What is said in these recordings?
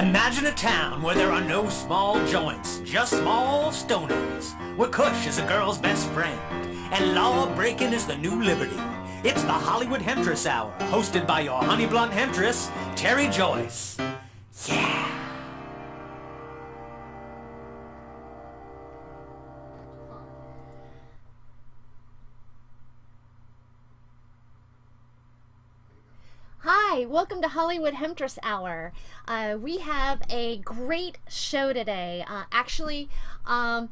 Imagine a town where there are no small joints, just small stoners, where Kush is a girl's best friend, and law-breaking is the new liberty. It's the Hollywood Hemptress Hour, hosted by your honey blunt Hemptress, Tere Joyce. Yeah! Hi, welcome to Hollywood Hemptress Hour. We have a great show today. The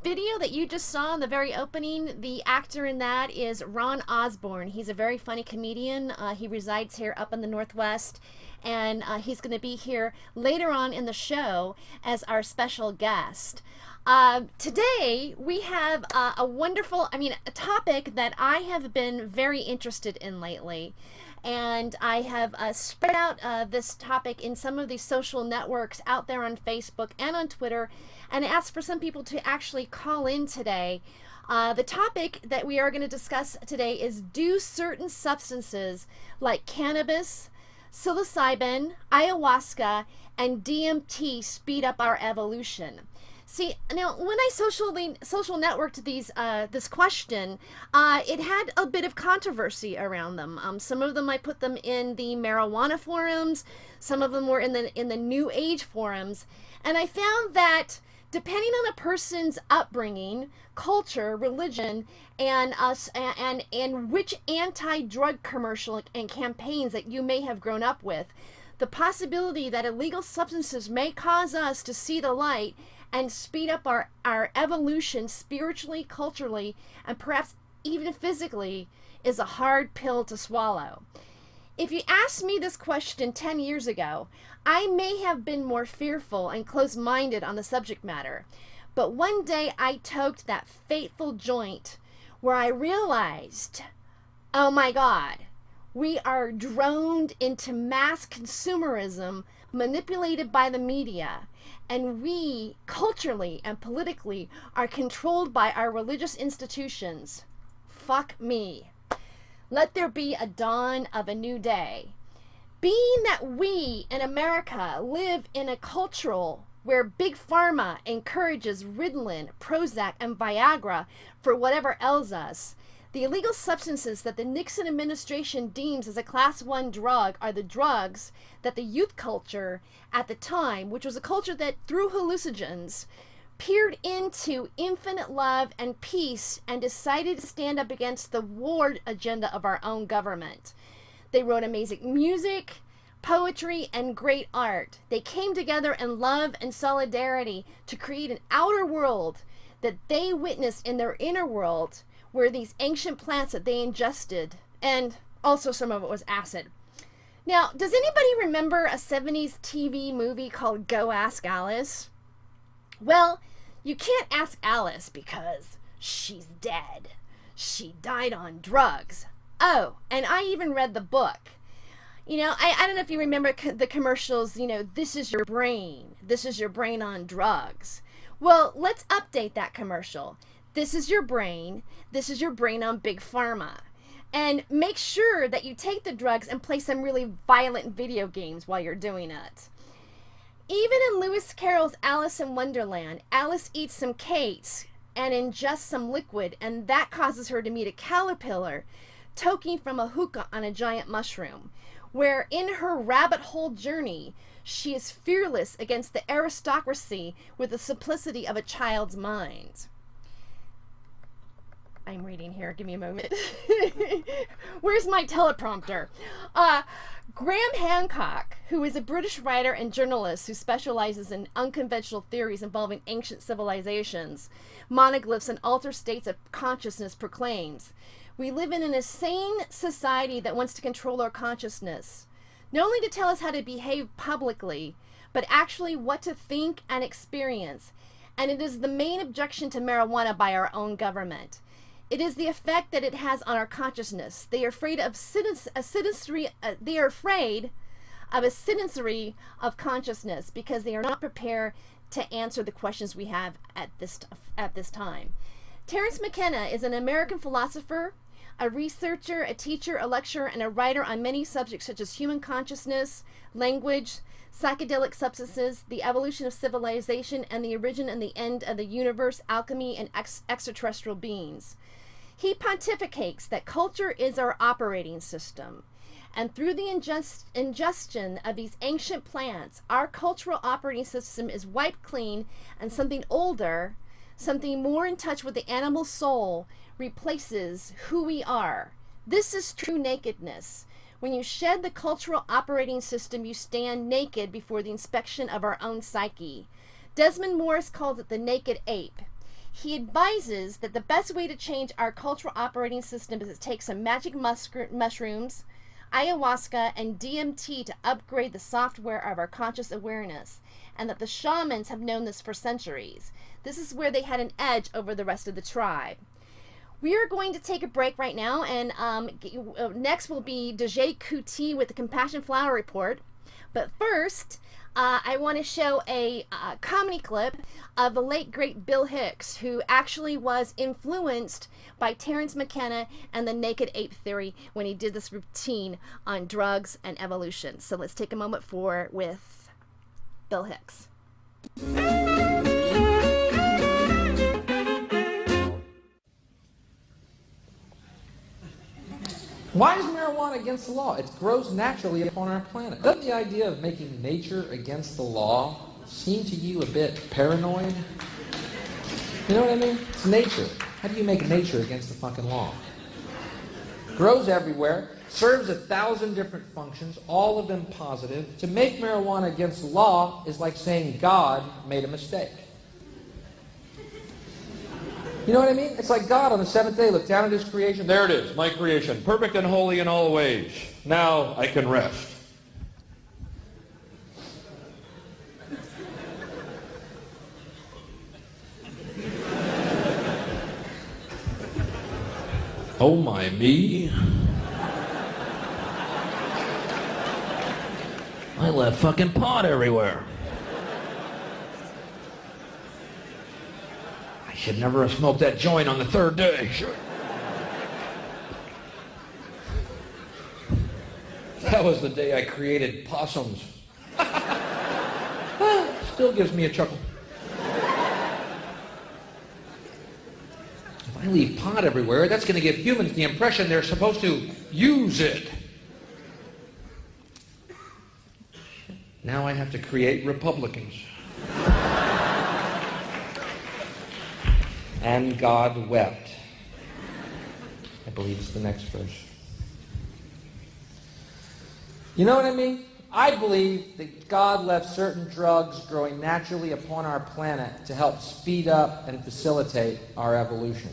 video that you just saw in the very opening, the actor in that is Ron Osborne. He's a very funny comedian. He resides here up in the Northwest, and he's going to be here later on in the show as our special guest. Today we have a wonderful, a topic that I have been very interested in lately. And I have spread out this topic in some of these social networks out there on Facebook and on Twitter, and asked for some people to actually call in today. The topic that we are going to discuss today is, do certain substances like cannabis, psilocybin, ayahuasca, and DMT speed up our evolution? See, now when I social networked this question, it had a bit of controversy around them. Some of them I put them in the marijuana forums, some of them were in the New Age forums, and I found that depending on a person's upbringing, culture, religion, and which anti-drug commercial and campaigns that you may have grown up with, the possibility that illegal substances may cause us to see the light and speed up our evolution spiritually, culturally, and perhaps even physically is a hard pill to swallow. If you asked me this question 10 years ago, I may have been more fearful and close-minded on the subject matter. But one day I toked that fateful joint where I realized, oh my God, we are droned into mass consumerism manipulated by the media. And we, culturally and politically, are controlled by our religious institutions. Fuck me. Let there be a dawn of a new day. Being that we in America live in a cultural where Big Pharma encourages Ritalin, Prozac, and Viagra for whatever ails us, the illegal substances that the Nixon administration deems as a Class 1 drug are the drugs that the youth culture at the time, which was a culture that through hallucinogens peered into infinite love and peace and decided to stand up against the war agenda of our own government. They wrote amazing music, poetry, and great art. They came together in love and solidarity to create an outer world that they witnessed in their inner world, were these ancient plants that they ingested, and also some of it was acid. Now, does anybody remember a 70s TV movie called Go Ask Alice? Well, you can't ask Alice because she's dead. She died on drugs. Oh, and I even read the book. I don't know if you remember the commercials, this is your brain. This is your brain on drugs. Well, let's update that commercial. This is your brain. This is your brain on Big Pharma. And make sure that you take the drugs and play some really violent video games while you're doing it. Even in Lewis Carroll's Alice in Wonderland, Alice eats some cakes and ingests some liquid, and that causes her to meet a caterpillar toking from a hookah on a giant mushroom, where in her rabbit hole journey, she is fearless against the aristocracy with the simplicity of a child's mind. I'm reading here. Give me a moment. Where's my teleprompter? Graham Hancock, who is a British writer and journalist who specializes in unconventional theories involving ancient civilizations, monoglyphs, and altered states of consciousness, proclaims, we live in an insane society that wants to control our consciousness, not only to tell us how to behave publicly, but actually what to think and experience. And it is the main objection to marijuana by our own government. It is the effect that it has on our consciousness. They are afraid of a ascendancy of consciousness because they are not prepared to answer the questions we have at this time. Terence McKenna is an American philosopher, A researcher, a teacher, a lecturer, and a writer on many subjects such as human consciousness, language, psychedelic substances, the evolution of civilization, and the origin and the end of the universe, alchemy, and extraterrestrial beings. He pontificates that culture is our operating system. And through the ingestion of these ancient plants, our cultural operating system is wiped clean, and something older, something more in touch with the animal soul, replaces who we are. This is true nakedness. When you shed the cultural operating system, you stand naked before the inspection of our own psyche. Desmond Morris calls it the naked ape. He advises that the best way to change our cultural operating system is to take some magic mushrooms, ayahuasca, and DMT to upgrade the software of our conscious awareness, and that the shamans have known this for centuries. This is where they had an edge over the rest of the tribe. We are going to take a break right now, and next will be Dejay Kuti with the Compassion Flower Report. But first, I want to show a comedy clip of the late, great Bill Hicks, who actually was influenced by Terence McKenna and the naked ape theory when he did this routine on drugs and evolution. So let's take a moment with Bill Hicks. Why is marijuana against the law? It grows naturally upon our planet. Doesn't the idea of making nature against the law seem to you a bit paranoid? You know what I mean? It's nature. How do you make nature against the fucking law? Grows everywhere, serves 1,000 different functions, all of them positive. To make marijuana against the law is like saying God made a mistake. You know what I mean? It's like God on the seventh day looked down at his creation. There it is, my creation, perfect and holy in all ways. Now I can rest. Oh my me. I left fucking pot everywhere. I should never have smoked that joint on the third day. That was the day I created possums. Still gives me a chuckle. If I leave pot everywhere, that's going to give humans the impression they're supposed to use it. Now I have to create Republicans. And God wept. I believe it's the next verse. You know what I mean? I believe that God left certain drugs growing naturally upon our planet to help speed up and facilitate our evolution.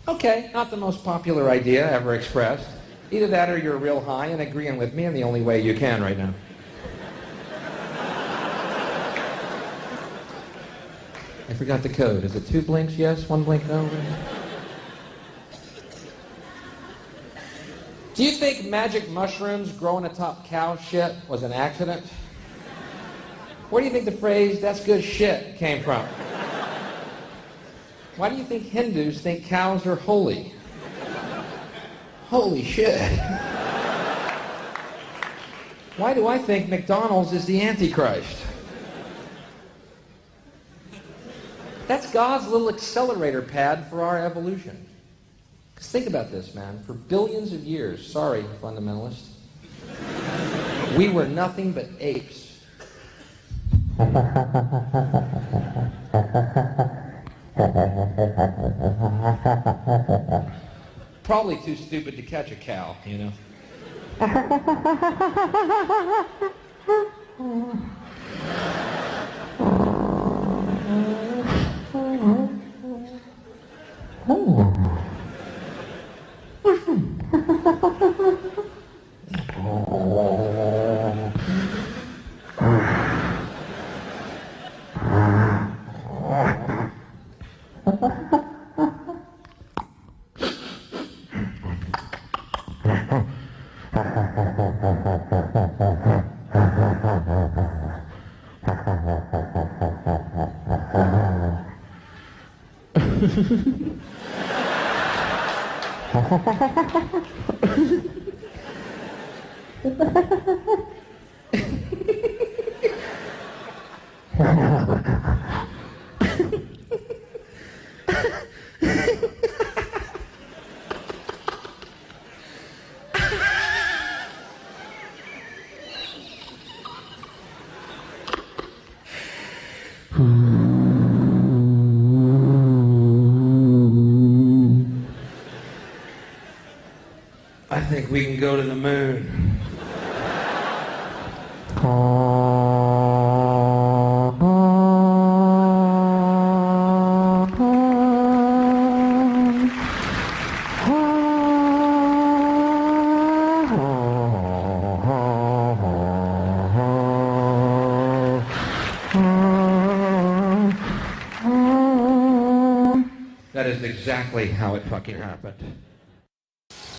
Okay, not the most popular idea ever expressed. Either that or you're real high and agreeing with me in the only way you can right now. I forgot the code. Is it 2 blinks yes, 1 blink no? Do you think magic mushrooms growing atop cow shit was an accident? Where do you think the phrase, that's good shit, came from? Why do you think Hindus think cows are holy? Holy shit. Why do I think McDonald's is the Antichrist? That's God's little accelerator pad for our evolution. Because think about this, man. For billions of years, sorry, fundamentalist, we were nothing but apes. Probably too stupid to catch a cow, you know. I think we can go to the moon. That is exactly how it fucking happened.